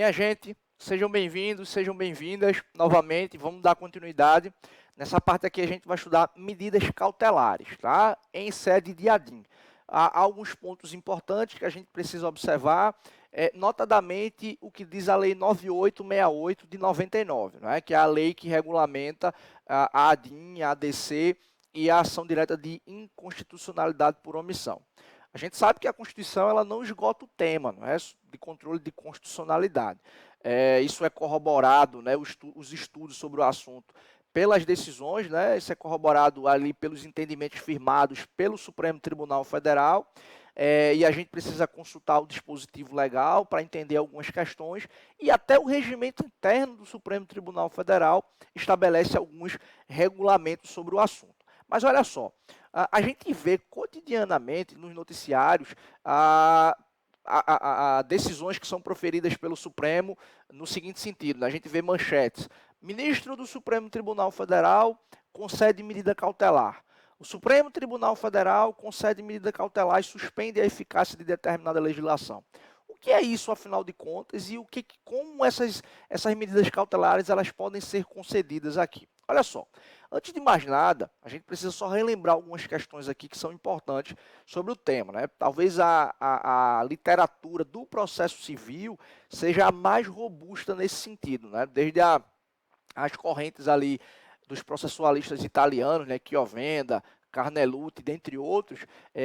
Minha gente, sejam bem-vindos, sejam bem-vindas novamente. Vamos dar continuidade. Nessa parte aqui a gente vai estudar medidas cautelares, tá? Em sede de ADIM. Há alguns pontos importantes que a gente precisa observar, notadamente o que diz a Lei 9868 de 99, né? Que é a lei que regulamenta a ADIM, a ADC e a ação direta de inconstitucionalidade por omissão. A gente sabe que a Constituição ela não esgota o tema, não é? De controle de constitucionalidade. Isso é corroborado, né? Os estudos sobre o assunto pelas decisões, né? Isso é corroborado ali pelos entendimentos firmados pelo Supremo Tribunal Federal. E a gente precisa consultar o dispositivo legal para entender algumas questões, e até o regimento interno do Supremo Tribunal Federal estabelece alguns regulamentos sobre o assunto. Mas olha só, a gente vê cotidianamente nos noticiários decisões que são proferidas pelo Supremo no seguinte sentido, né? A gente vê manchetes: ministro do Supremo Tribunal Federal concede medida cautelar. O Supremo Tribunal Federal concede medida cautelar e suspende a eficácia de determinada legislação. O que é isso, afinal de contas, e como essas medidas cautelares elas podem ser concedidas aqui? Olha só, antes de mais nada, a gente precisa só relembrar algumas questões aqui que são importantes sobre o tema, né? Talvez a literatura do processo civil seja a mais robusta nesse sentido, né? Desde as correntes ali dos processualistas italianos, né? Chiovenda, Carneluti, dentre outros,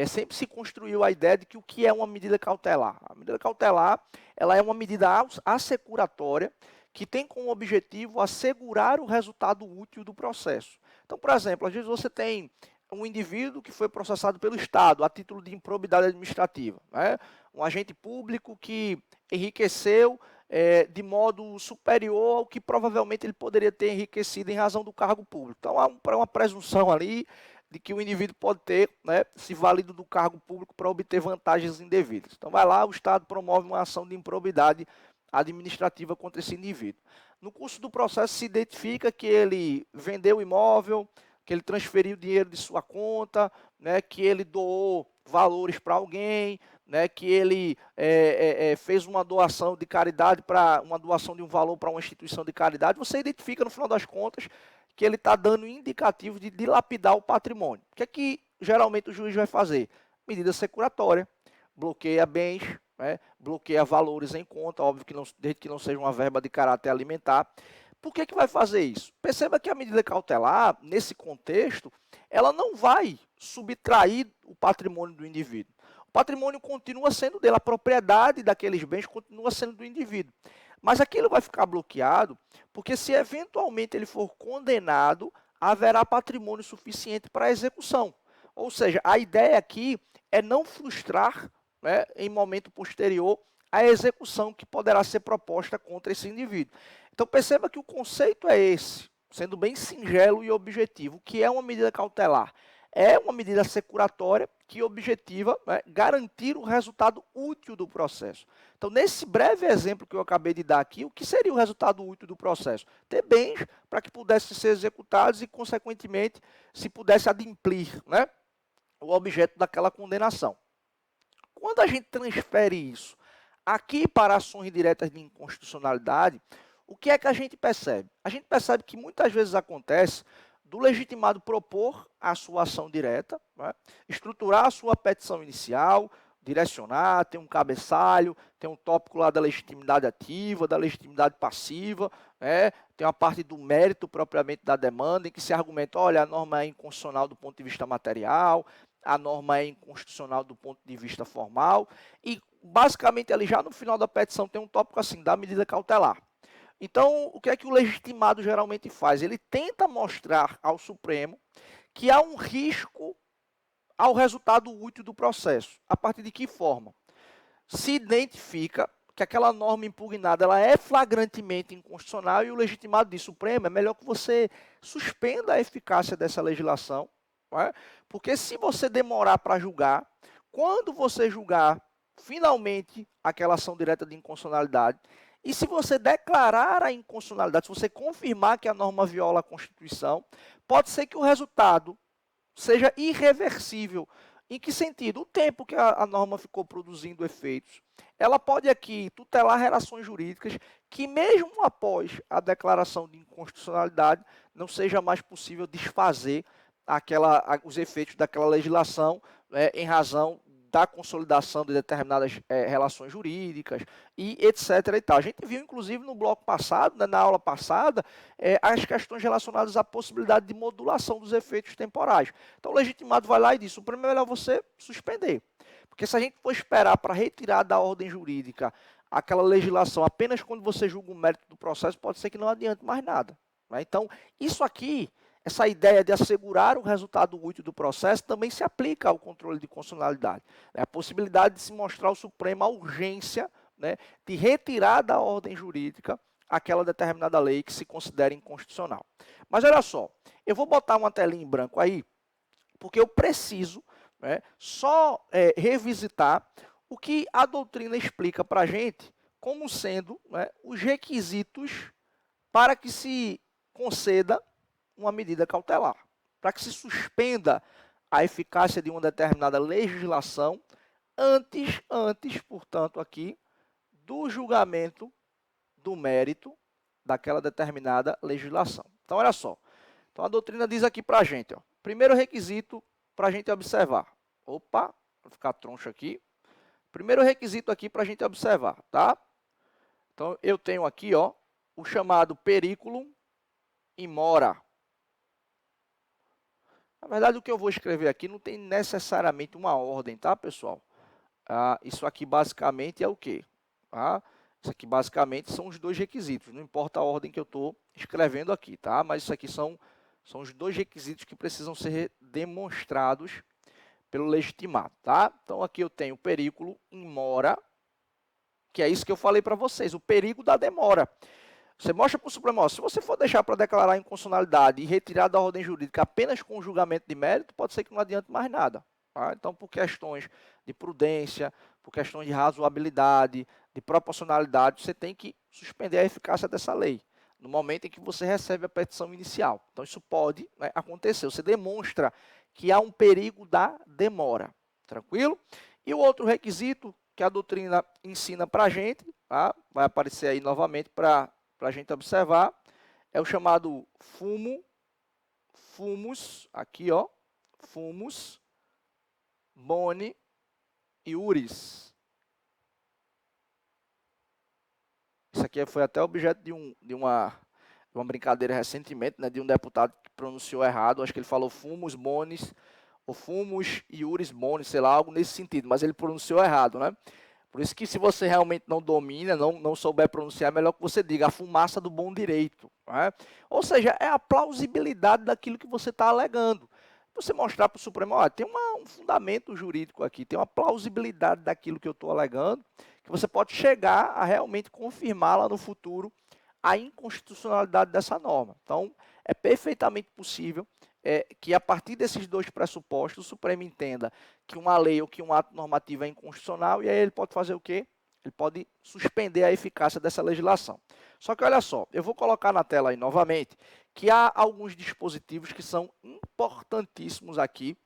sempre se construiu a ideia de que o que é uma medida cautelar? A medida cautelar ela é uma medida assecuratória que tem como objetivo assegurar o resultado útil do processo. Então, por exemplo, às vezes você tem um indivíduo que foi processado pelo Estado a título de improbidade administrativa, né? Um agente público que enriqueceu de modo superior ao que provavelmente ele poderia ter enriquecido em razão do cargo público. Então, há uma presunção ali de que o indivíduo pode ter, né, se valido do cargo público para obter vantagens indevidas. Então, vai lá, o Estado promove uma ação de improbidade administrativa contra esse indivíduo. No curso do processo se identifica que ele vendeu o imóvel, que ele transferiu dinheiro de sua conta, né, que ele doou valores para alguém, né, que ele fez uma doação de caridade, uma doação de um valor para uma instituição de caridade. Você identifica, no final das contas, que ele está dando indicativo de dilapidar o patrimônio. O que é que geralmente o juiz vai fazer? Medida securatória, bloqueia bens, né, bloqueia valores em conta, óbvio que desde que não seja uma verba de caráter alimentar. Por que vai fazer isso? Perceba que a medida cautelar, nesse contexto, ela não vai subtrair o patrimônio do indivíduo. O patrimônio continua sendo dele, a propriedade daqueles bens continua sendo do indivíduo. Mas aquilo vai ficar bloqueado, porque se eventualmente ele for condenado, haverá patrimônio suficiente para a execução. Ou seja, a ideia aqui é não frustrar, né, em momento posterior, a execução que poderá ser proposta contra esse indivíduo. Então perceba que o conceito é esse, sendo bem singelo e objetivo. O que é uma medida cautelar? É uma medida securatória que objetiva, né, garantir o resultado útil do processo. Então, nesse breve exemplo que eu acabei de dar aqui, o que seria o resultado útil do processo? Ter bens para que pudessem ser executados e, consequentemente, se pudesse adimplir, né, o objeto daquela condenação. Quando a gente transfere isso aqui para ações diretas de inconstitucionalidade, o que é que a gente percebe? A gente percebe que muitas vezes acontece do legitimado propor a sua ação direta, né, estruturar a sua petição inicial, direcionar, tem um cabeçalho, tem um tópico lá da legitimidade ativa, da legitimidade passiva, né, tem uma parte do mérito propriamente da demanda, em que se argumenta, olha, a norma é inconstitucional do ponto de vista material, a norma é inconstitucional do ponto de vista formal, e basicamente ali já no final da petição tem um tópico assim, da medida cautelar. Então, o que é que o legitimado geralmente faz? Ele tenta mostrar ao Supremo que há um risco ao resultado útil do processo. A partir de que forma? Se identifica que aquela norma impugnada ela é flagrantemente inconstitucional e o legitimado diz, Supremo, é melhor que você suspenda a eficácia dessa legislação, não é? Porque se você demorar para julgar, quando você julgar finalmente aquela ação direta de inconstitucionalidade, e se você declarar a inconstitucionalidade, se você confirmar que a norma viola a Constituição, pode ser que o resultado seja irreversível Em que sentido? O tempo que a norma ficou produzindo efeitos, ela pode aqui tutelar relações jurídicas que mesmo após a declaração de inconstitucionalidade não seja mais possível desfazer os efeitos daquela legislação em razão da consolidação de determinadas relações jurídicas e etc. E tal. A gente viu, inclusive, no bloco passado, né, na aula passada, as questões relacionadas à possibilidade de modulação dos efeitos temporais. Então, o legitimado vai lá e diz, o primeiro é melhor você suspender. Porque se a gente for esperar para retirar da ordem jurídica aquela legislação apenas quando você julga o mérito do processo, pode ser que não adiante mais nada. Né? Então, isso aqui, essa ideia de assegurar o resultado útil do processo também se aplica ao controle de constitucionalidade. A possibilidade de se mostrar ao Supremo a urgência, né, de retirar da ordem jurídica aquela determinada lei que se considera inconstitucional. Mas olha só, eu vou botar uma telinha em branco aí, porque eu preciso só revisitar o que a doutrina explica para a gente como sendo os requisitos para que se conceda uma medida cautelar, para que se suspenda a eficácia de uma determinada legislação antes, portanto, aqui, do julgamento do mérito daquela determinada legislação. Então, olha só. Então, a doutrina diz aqui para a gente, ó, primeiro requisito para a gente observar. Opa, vou ficar troncho aqui. Primeiro requisito aqui para a gente observar, tá? Então, eu tenho aqui, ó, o chamado periculum in mora. Na verdade, o que eu vou escrever aqui não tem necessariamente uma ordem, tá, pessoal? Isso aqui basicamente é o quê? Isso aqui basicamente são os dois requisitos, não importa a ordem que eu estou escrevendo aqui, tá? Mas isso aqui são os dois requisitos que precisam ser demonstrados pelo legitimado, tá? Então, aqui eu tenho o periculo in mora, que é isso que eu falei para vocês, o perigo da demora. Você mostra para o Supremo, se você for deixar para declarar inconstitucionalidade e retirar da ordem jurídica apenas com o julgamento de mérito, pode ser que não adiante mais nada. Tá? Então, por questões de prudência, por questões de razoabilidade, de proporcionalidade, você tem que suspender a eficácia dessa lei, no momento em que você recebe a petição inicial. Então, isso pode acontecer. Você demonstra que há um perigo da demora. Tranquilo? E o outro requisito que a doutrina ensina para a gente, tá? Vai aparecer aí novamente para a gente observar, é o chamado fumus, aqui ó, fumus, boni e iuris. Isso aqui foi até objeto de uma brincadeira recentemente, né, de um deputado que pronunciou errado, acho que ele falou fumus bonis, ou fumus iuris bonis, sei lá, algo nesse sentido, mas ele pronunciou errado, né? Por isso que se você realmente não domina, não souber pronunciar, é melhor que você diga a fumaça do bom direito. Né? Ou seja, é a plausibilidade daquilo que você está alegando. Você mostrar para o Supremo, olha, tem um fundamento jurídico aqui, tem uma plausibilidade daquilo que eu estou alegando, que você pode chegar a realmente confirmar lá no futuro a inconstitucionalidade dessa norma. Então, é perfeitamente possível que a partir desses dois pressupostos, o Supremo entenda que uma lei ou que um ato normativo é inconstitucional, e aí ele pode fazer o quê? Ele pode suspender a eficácia dessa legislação. Só que olha só, eu vou colocar na tela aí novamente, que há alguns dispositivos que são importantíssimos aqui,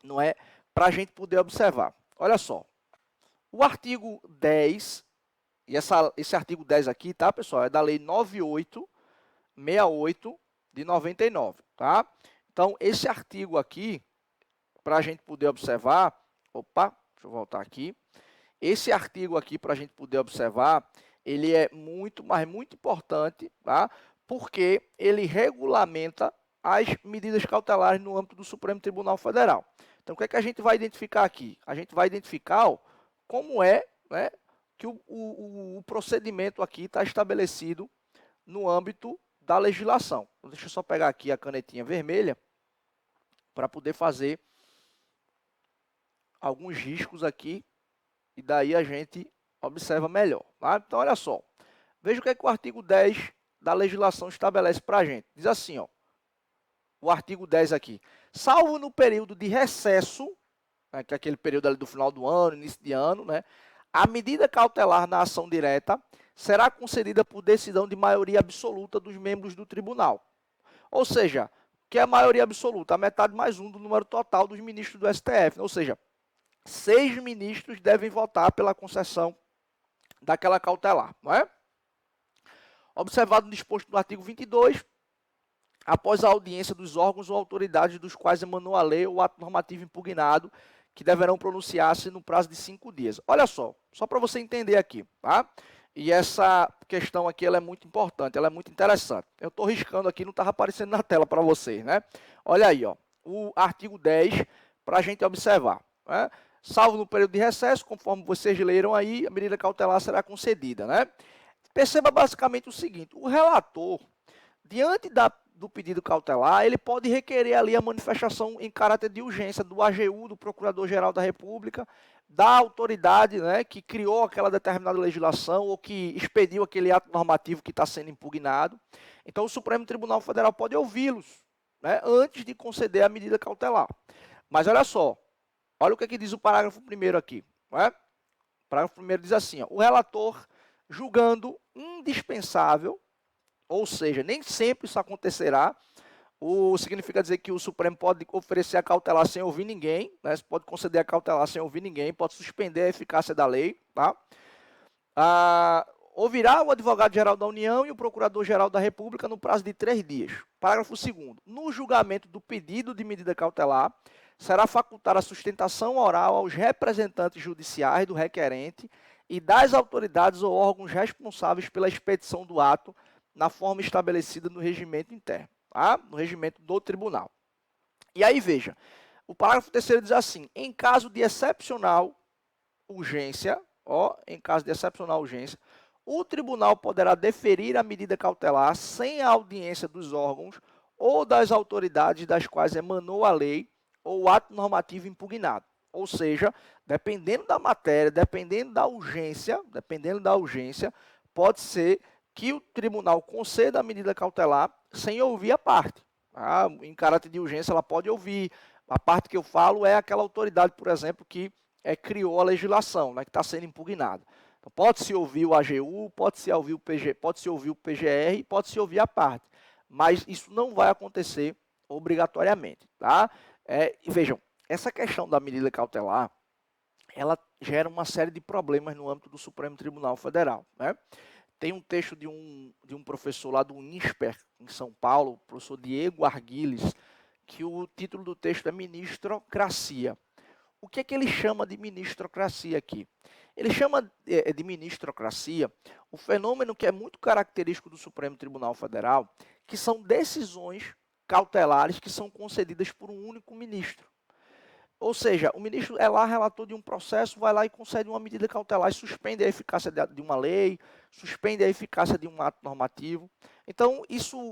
não é? Para a gente poder observar. Olha só, o artigo 10, e esse artigo 10 aqui, tá, pessoal, é da Lei 9868 de 99, tá? Então, esse artigo aqui, para a gente poder observar, opa, deixa eu voltar aqui. Esse artigo aqui, para a gente poder observar, ele é muito, mas muito importante, tá? Porque ele regulamenta as medidas cautelares no âmbito do Supremo Tribunal Federal. Então, o que é que a gente vai identificar aqui? A gente vai identificar como é, né, que o procedimento aqui está estabelecido no âmbito da legislação. Então, deixa eu só pegar aqui a canetinha vermelha para poder fazer alguns riscos aqui e daí a gente observa melhor. Tá? Então, olha só. Veja o que é que o artigo 10 da legislação estabelece para a gente. Diz assim, ó, o artigo 10 aqui. Salvo no período de recesso, né, que é aquele período ali do final do ano, início de ano, né, a medida cautelar na ação direta será concedida por decisão de maioria absoluta dos membros do tribunal. Ou seja, que é a maioria absoluta, a metade mais um do número total dos ministros do STF. Ou seja, 6 ministros devem votar pela concessão daquela cautelar, não é? Observado o disposto no artigo 22, após a audiência dos órgãos ou autoridades dos quais emanou a lei ou ato normativo impugnado, que deverão pronunciar-se no prazo de 5 dias. Olha só para você entender aqui, tá? E essa questão aqui ela é muito importante, ela é muito interessante. Eu estou riscando aqui, não estava aparecendo na tela para vocês, né? Olha aí, ó, o artigo 10, para a gente observar, né? Salvo no período de recesso, conforme vocês leram aí, a medida cautelar será concedida, né? Perceba basicamente o seguinte, o relator, diante do pedido cautelar, ele pode requerer ali a manifestação em caráter de urgência do AGU, do Procurador-Geral da República, da autoridade, né, que criou aquela determinada legislação ou que expediu aquele ato normativo que está sendo impugnado. Então, o Supremo Tribunal Federal pode ouvi-los, né, antes de conceder a medida cautelar. Mas olha só, olha o que diz o parágrafo 1º aqui. Né? O parágrafo 1º diz assim, ó, o relator, julgando indispensável, ou seja, nem sempre isso acontecerá, significa dizer que o Supremo pode oferecer a cautelar sem ouvir ninguém, né? Pode conceder a cautelar sem ouvir ninguém, pode suspender a eficácia da lei, tá? Ouvirá o advogado-geral da União e o procurador-geral da República no prazo de 3 dias. Parágrafo 2º. No julgamento do pedido de medida cautelar, será facultada a sustentação oral aos representantes judiciais do requerente e das autoridades ou órgãos responsáveis pela expedição do ato na forma estabelecida no regimento interno, tá? No regimento do tribunal. E aí, veja, o parágrafo 3º diz assim, em caso de excepcional urgência, o tribunal poderá deferir a medida cautelar sem a audiência dos órgãos ou das autoridades das quais emanou a lei ou o ato normativo impugnado. Ou seja, dependendo da matéria, dependendo da urgência, pode ser que o tribunal conceda a medida cautelar sem ouvir a parte. Tá? Em caráter de urgência, ela pode ouvir. A parte que eu falo é aquela autoridade, por exemplo, que criou a legislação, né, que está sendo impugnada. Então, pode-se ouvir o AGU, pode-se ouvir o PGR, pode-se ouvir a parte. Mas isso não vai acontecer obrigatoriamente. Tá? E vejam, essa questão da medida cautelar, ela gera uma série de problemas no âmbito do Supremo Tribunal Federal, né? Tem um texto de um professor lá do INSPER, em São Paulo, o professor Diego Arguilles, que o título do texto é Ministrocracia. O que é que ele chama de ministrocracia aqui? Ele chama de ministrocracia o fenômeno que é muito característico do Supremo Tribunal Federal, que são decisões cautelares que são concedidas por um único ministro. Ou seja, o ministro é lá relator de um processo, vai lá e concede uma medida cautelar e suspende a eficácia de uma lei, suspende a eficácia de um ato normativo. Então,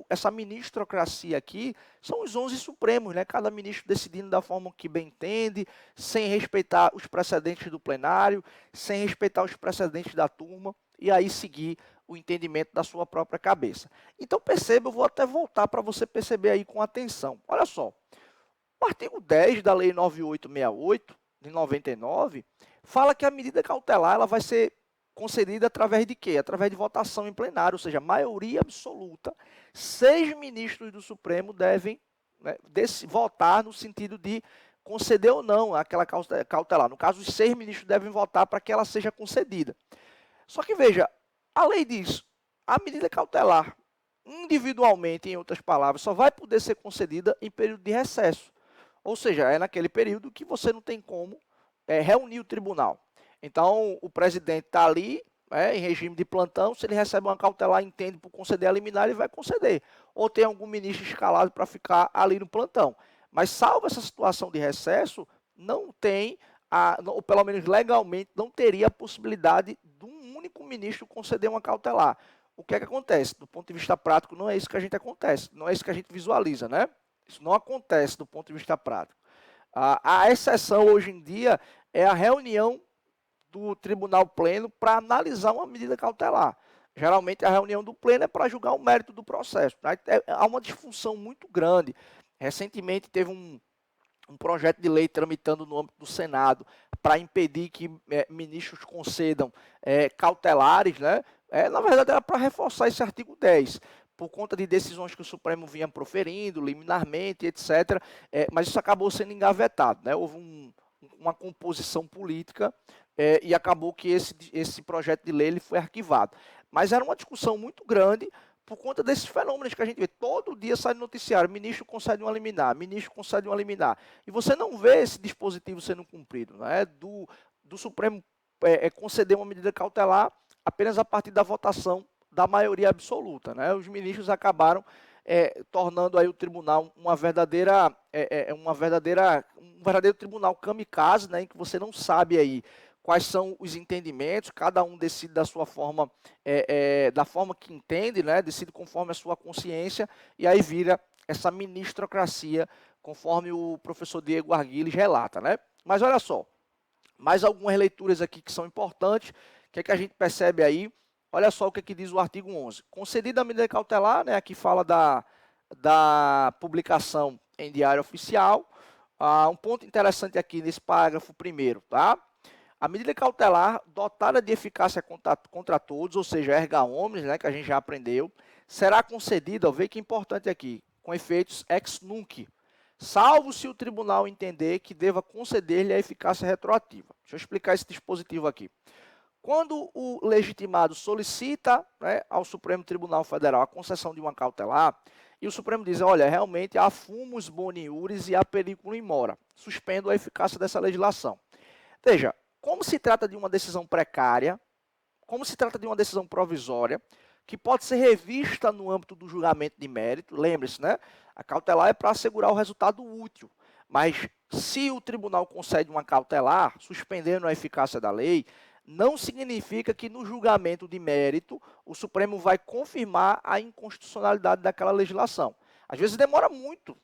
essa ministrocracia aqui são os 11 supremos, né? Cada ministro decidindo da forma que bem entende, sem respeitar os precedentes do plenário, sem respeitar os precedentes da turma, e aí seguir o entendimento da sua própria cabeça. Então, perceba, eu vou até voltar para você perceber aí com atenção. Olha só. O artigo 10 da Lei 9868, de 99, fala que a medida cautelar ela vai ser concedida através de quê? Através de votação em plenário, ou seja, maioria absoluta. 6 ministros do Supremo devem, né, votar no sentido de conceder ou não aquela cautelar. No caso, os 6 ministros devem votar para que ela seja concedida. Só que, veja, a lei diz, a medida cautelar, individualmente, em outras palavras, só vai poder ser concedida em período de recesso. Ou seja, é naquele período que você não tem como reunir o tribunal. Então, o presidente está ali, em regime de plantão, se ele recebe uma cautelar, entende por conceder a liminar, ele vai conceder. Ou tem algum ministro escalado para ficar ali no plantão. Mas, salvo essa situação de recesso, não tem, ou pelo menos legalmente, não teria a possibilidade de um único ministro conceder uma cautelar. O que é que acontece? Do ponto de vista prático, não é isso que não é isso que a gente visualiza, né? Isso não acontece do ponto de vista prático. A exceção hoje em dia é a reunião do Tribunal Pleno para analisar uma medida cautelar. Geralmente a reunião do Pleno é para julgar o mérito do processo. Tá? Há uma disfunção muito grande. Recentemente teve um projeto de lei tramitando no âmbito do Senado para impedir que ministros concedam cautelares, né? Na verdade era para reforçar esse artigo 10. por conta de decisões que o Supremo vinha proferindo, liminarmente, etc. Mas isso acabou sendo engavetado, né? Houve uma composição política e acabou que esse projeto de lei ele foi arquivado. Mas era uma discussão muito grande por conta desses fenômenos que a gente vê. Todo dia sai no noticiário, ministro concede uma liminar, ministro concede uma liminar. E você não vê esse dispositivo sendo cumprido, né? Do Supremo conceder uma medida cautelar apenas a partir da votação da maioria absoluta, né? Os ministros acabaram tornando aí o tribunal um verdadeiro tribunal kamikaze, né? Em que você não sabe aí quais são os entendimentos, cada um decide da sua forma, da forma que entende, né? Decide conforme a sua consciência, e aí vira essa ministrocracia, conforme o professor Diego Arguilles relata, né? Mas olha só, mais algumas leituras aqui que são importantes, o que a gente percebe aí? Olha só o que diz o artigo 11. Concedida a medida cautelar, né, aqui fala da publicação em diário oficial. Um ponto interessante aqui nesse parágrafo primeiro, tá? A medida cautelar dotada de eficácia contra todos, ou seja, erga omnes, né, que a gente já aprendeu, será concedida, veja que é importante aqui, com efeitos ex nunc, salvo se o tribunal entender que deva conceder-lhe a eficácia retroativa. Deixa eu explicar esse dispositivo aqui. Quando o legitimado solicita, né, ao Supremo Tribunal Federal a concessão de uma cautelar, e o Supremo diz, olha, realmente há fumus boniuris e há periculum in mora, suspendo a eficácia dessa legislação. Veja, como se trata de uma decisão precária, como se trata de uma decisão provisória, que pode ser revista no âmbito do julgamento de mérito, lembre-se, né? A cautelar é para assegurar o resultado útil, mas se o tribunal concede uma cautelar, suspendendo a eficácia da lei, não significa que no julgamento de mérito o Supremo vai confirmar a inconstitucionalidade daquela legislação. Às vezes demora muito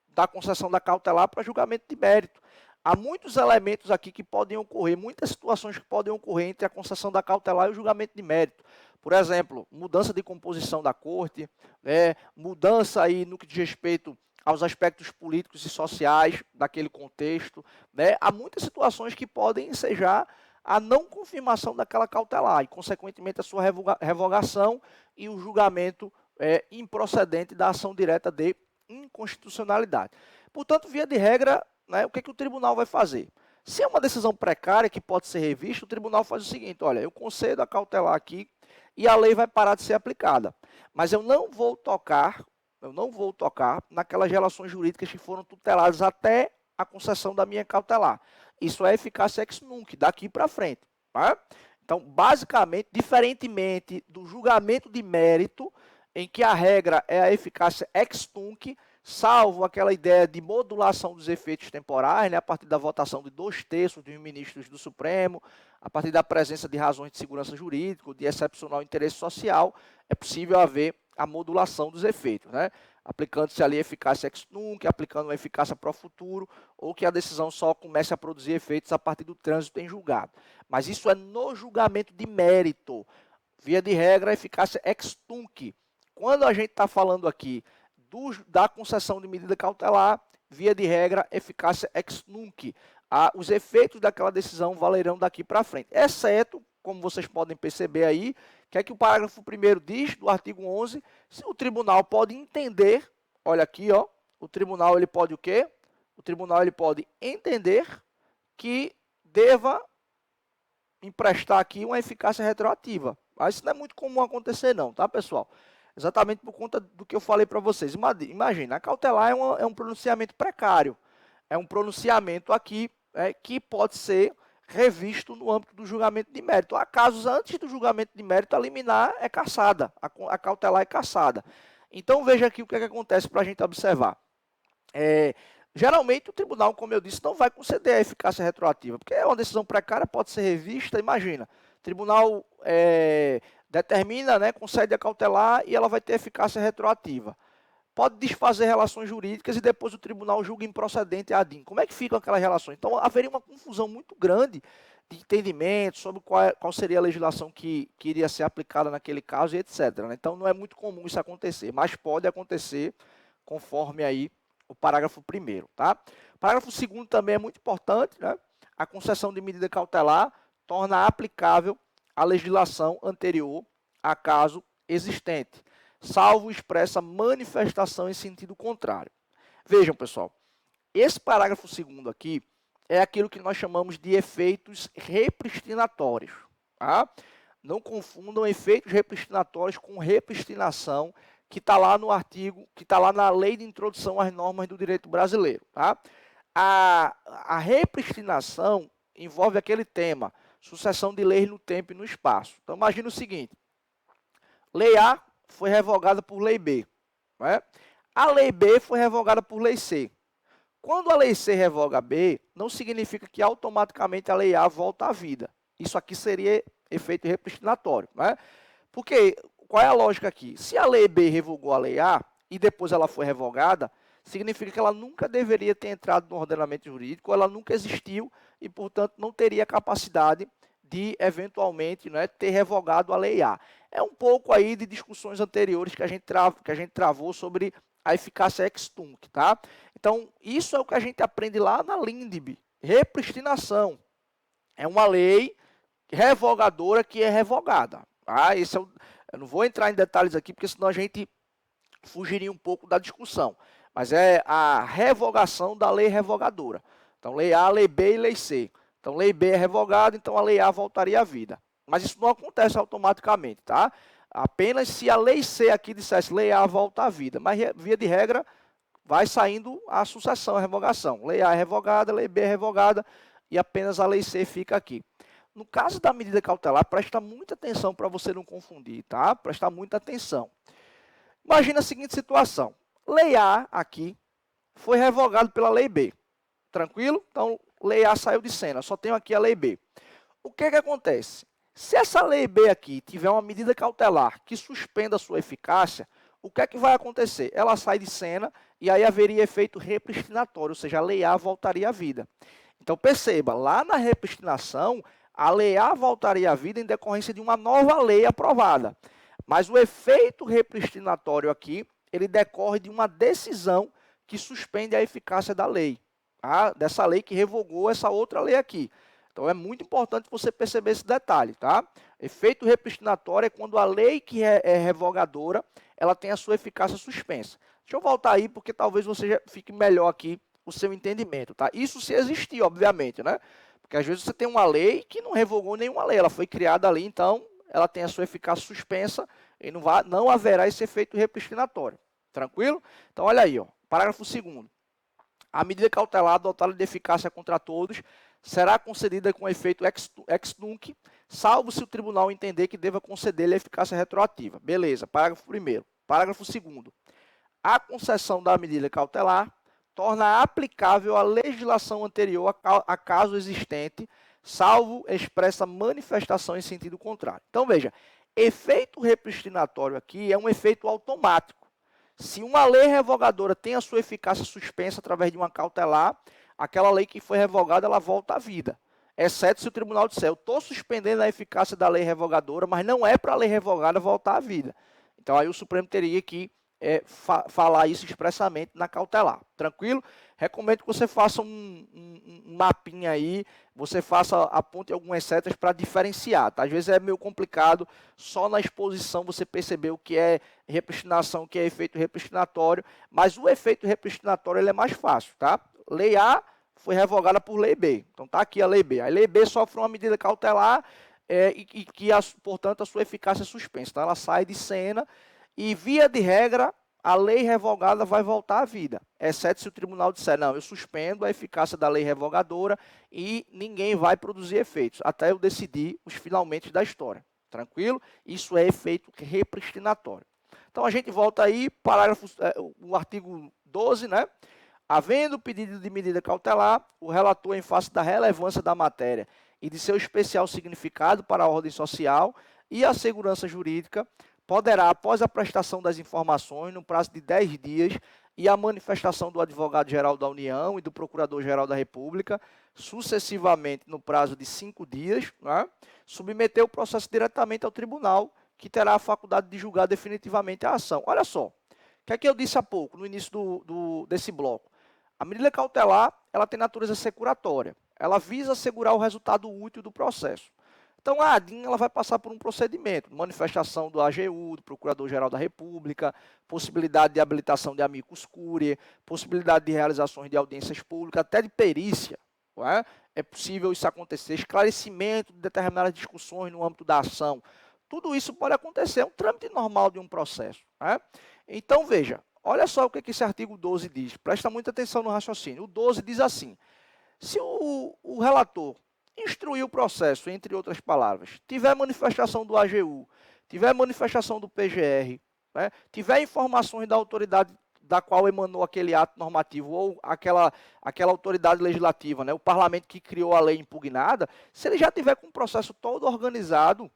da concessão da cautelar para julgamento de mérito. Há muitos elementos aqui que podem ocorrer, muitas situações que podem ocorrer entre a concessão da cautelar e o julgamento de mérito. Por exemplo, mudança de composição da corte, né, mudança aí no que diz respeito aos aspectos políticos e sociais daquele contexto, né? Há muitas situações que podem ensejar a não confirmação daquela cautelar e, consequentemente, a sua revogação e o julgamento improcedente da ação direta de inconstitucionalidade. Portanto, via de regra, né, o que o tribunal vai fazer? Se é uma decisão precária que pode ser revista, o tribunal faz o seguinte, olha, eu concedo a cautelar aqui e a lei vai parar de ser aplicada. Mas eu não vou tocar naquelas relações jurídicas que foram tuteladas até a concessão da minha cautelar. Isso é eficácia ex nunc, daqui para frente. Tá? Então, basicamente, diferentemente do julgamento de mérito, em que a regra é a eficácia ex nunc, salvo aquela ideia de modulação dos efeitos temporais, né, a partir da votação de 2/3 dos ministros do Supremo, a partir da presença de razões de segurança jurídica, de excepcional interesse social, é possível haver a modulação dos efeitos, né? Aplicando-se ali a eficácia ex nunc, aplicando uma eficácia pro futuro, ou que a decisão só comece a produzir efeitos a partir do trânsito em julgado. Mas isso é no julgamento de mérito. Via de regra, a eficácia ex nunc. Quando a gente está falando aqui da concessão de medida cautelar, via de regra, eficácia ex nunc. Os efeitos daquela decisão valerão daqui para frente, exceto, como vocês podem perceber aí, que o parágrafo 1º diz, do artigo 11, se o tribunal pode entender, olha aqui, ó, o tribunal ele pode o quê? O tribunal ele pode entender que deva emprestar aqui uma eficácia retroativa. Mas isso não é muito comum acontecer não, tá, pessoal? Exatamente por conta do que eu falei para vocês. Imagina, a cautelar é um pronunciamento precário. É um pronunciamento aqui que pode ser revisto no âmbito do julgamento de mérito. Há casos antes do julgamento de mérito, a liminar é cassada, a cautelar é cassada. Então, veja aqui o que acontece para a gente observar. Geralmente, o tribunal, como eu disse, não vai conceder a eficácia retroativa, porque é uma decisão precária, pode ser revista. Imagina, o tribunal determina, né, concede a cautelar e ela vai ter eficácia retroativa. Pode desfazer relações jurídicas e depois o tribunal julga improcedente a ADIM. Como é que ficam aquelas relações? Então, haveria uma confusão muito grande de entendimento sobre qual seria a legislação que iria ser aplicada naquele caso e etc. Né? Então, não é muito comum isso acontecer, mas pode acontecer conforme aí o parágrafo 1º. Tá? O parágrafo 2º também é muito importante. Né? A concessão de medida cautelar torna aplicável a legislação anterior a caso existente. salvo expressa manifestação em sentido contrário. Vejam, pessoal, esse parágrafo 2º aqui é aquilo que nós chamamos de efeitos repristinatórios. Tá? Não confundam efeitos repristinatórios com repristinação, que está lá no artigo, que está lá na Lei de Introdução às Normas do Direito Brasileiro. Tá? A repristinação envolve aquele tema, sucessão de leis no tempo e no espaço. Então, imagine o seguinte, Lei A foi revogada por Lei B. Né? A Lei B foi revogada por Lei C. Quando a Lei C revoga a B, não significa que automaticamente a Lei A volta à vida. Isso aqui seria efeito repristinatório. Né? Porque, qual é a lógica aqui? Se a Lei B revogou a Lei A e depois ela foi revogada, significa que ela nunca deveria ter entrado no ordenamento jurídico, ela nunca existiu e, portanto, não teria capacidade de, eventualmente, né, ter revogado a Lei A. É um pouco aí de discussões anteriores que a gente travou sobre a eficácia ex tunc, tá? Então, isso é o que a gente aprende lá na LINDB. Repristinação. É uma lei revogadora que é revogada. Tá? Eu não vou entrar em detalhes aqui, porque senão a gente fugiria um pouco da discussão. Mas é a revogação da lei revogadora. Então, Lei A, Lei B e Lei C. Então, Lei B é revogada, então a Lei A voltaria à vida. Mas isso não acontece automaticamente, tá? Apenas se a Lei C aqui dissesse Lei A volta à vida. Mas, via de regra, vai saindo a sucessão, a revogação. Lei A é revogada, Lei B é revogada e apenas a Lei C fica aqui. No caso da medida cautelar, presta muita atenção para você não confundir, tá? Presta muita atenção. Imagina a seguinte situação. Lei A aqui foi revogada pela Lei B. Tranquilo? Então, Lei A saiu de cena, só tenho aqui a Lei B. O que acontece? Se essa Lei B aqui tiver uma medida cautelar que suspenda a sua eficácia, o que vai acontecer? Ela sai de cena e aí haveria efeito repristinatório, ou seja, a Lei A voltaria à vida. Então, perceba, lá na repristinação, a Lei A voltaria à vida em decorrência de uma nova lei aprovada. Mas o efeito repristinatório aqui, ele decorre de uma decisão que suspende a eficácia da lei. Tá? Dessa lei que revogou essa outra lei aqui. Então, é muito importante você perceber esse detalhe. Tá? Efeito repristinatório é quando a lei que é revogadora, ela tem a sua eficácia suspensa. Deixa eu voltar aí, porque talvez você já fique melhor aqui o seu entendimento. Tá? Isso se existir, obviamente, né? Porque às vezes você tem uma lei que não revogou nenhuma lei, ela foi criada ali, então ela tem a sua eficácia suspensa e não haverá esse efeito repristinatório. Tranquilo? Então, olha aí, ó, parágrafo 2º. A medida cautelar adotada de eficácia contra todos será concedida com efeito ex tunc, salvo se o tribunal entender que deva conceder-lhe a eficácia retroativa. Beleza, parágrafo 1º. Parágrafo 2º. A concessão da medida cautelar torna aplicável a legislação anterior a caso existente, salvo expressa manifestação em sentido contrário. Então, veja, efeito repristinatório aqui é um efeito automático. Se uma lei revogadora tem a sua eficácia suspensa através de uma cautelar, aquela lei que foi revogada, ela volta à vida. Exceto se o tribunal disser, eu estou suspendendo a eficácia da lei revogadora, mas não é para a lei revogada voltar à vida. Então, aí o Supremo teria que falar isso expressamente na cautelar. Tranquilo? Recomendo que você faça um mapinha aí, você aponte algumas setas para diferenciar. Tá? Às vezes é meio complicado, só na exposição você perceber o que é repristinação, o que é efeito repristinatório, mas o efeito repristinatório ele é mais fácil. Tá? Lei A foi revogada por Lei B. Então está aqui a Lei B. A Lei B sofre uma medida cautelar e que, portanto, a sua eficácia é suspensa. Então ela sai de cena. E, via de regra, a lei revogada vai voltar à vida, exceto se o tribunal disser, não, eu suspendo a eficácia da lei revogadora e ninguém vai produzir efeitos, até eu decidir os finalmente da história. Tranquilo? Isso é efeito repristinatório. Então, a gente volta aí, o artigo 12, né? Havendo pedido de medida cautelar, o relator, em face da relevância da matéria e de seu especial significado para a ordem social e a segurança jurídica, poderá, após a prestação das informações, no prazo de 10 dias, e a manifestação do Advogado-Geral da União e do Procurador-Geral da República, sucessivamente no prazo de 5 dias, né, submeter o processo diretamente ao tribunal, que terá a faculdade de julgar definitivamente a ação. Olha só, o que é que eu disse há pouco, no início desse bloco? A medida cautelar, ela tem natureza securatória. Ela visa assegurar o resultado útil do processo. Então, a ADIM ela vai passar por um procedimento, manifestação do AGU, do Procurador-Geral da República, possibilidade de habilitação de amicus curiae, possibilidade de realizações de audiências públicas, até de perícia. Não é? É possível isso acontecer, esclarecimento de determinadas discussões no âmbito da ação. Tudo isso pode acontecer, é um trâmite normal de um processo. Não é? Então, veja, olha só o que esse artigo 12 diz, presta muita atenção no raciocínio. O 12 diz assim, se o relator instruir o processo, entre outras palavras, tiver manifestação do AGU, tiver manifestação do PGR, né, tiver informações da autoridade da qual emanou aquele ato normativo ou aquela autoridade legislativa, né, o parlamento que criou a lei impugnada, se ele já tiver com o processo todo organizado,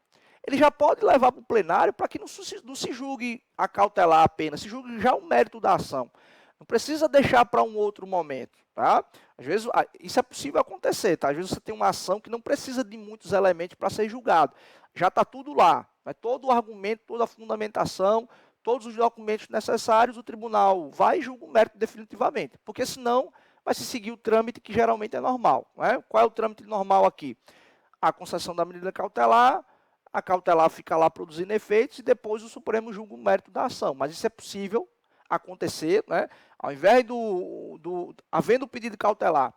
ele já pode levar para o plenário para que não se julgue a cautelar apenas, se julgue já o mérito da ação. Não precisa deixar para um outro momento, tá? Às vezes, isso é possível acontecer, tá? Às vezes você tem uma ação que não precisa de muitos elementos para ser julgado. Já está tudo lá, né? Todo o argumento, toda a fundamentação, todos os documentos necessários, o tribunal vai e julga o mérito definitivamente, porque senão vai se seguir o trâmite que geralmente é normal, né? Qual é o trâmite normal aqui? A concessão da medida cautelar, a cautelar fica lá produzindo efeitos e depois o Supremo julga o mérito da ação, mas isso é possível acontecer, né? Ao invés havendo o pedido cautelar,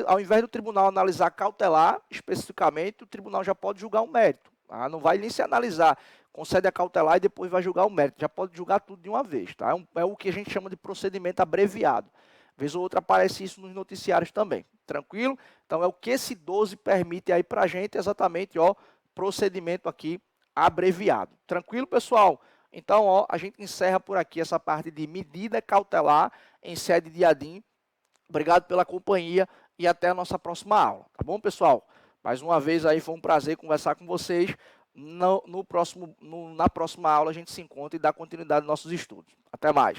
ao invés do tribunal analisar cautelar especificamente, o tribunal já pode julgar o mérito. Tá? Não vai nem se analisar, concede a cautelar e depois vai julgar o mérito. Já pode julgar tudo de uma vez. Tá? É o que a gente chama de procedimento abreviado. Vez ou outra aparece isso nos noticiários também. Tranquilo? Então é o que esse 12 permite aí para a gente, exatamente, ó, procedimento aqui abreviado. Tranquilo, pessoal? Então, ó, a gente encerra por aqui essa parte de medida cautelar em sede de ADIM. Obrigado pela companhia e até a nossa próxima aula. Tá bom, pessoal? Mais uma vez aí foi um prazer conversar com vocês. Na próxima aula a gente se encontra e dá continuidade aos nossos estudos. Até mais.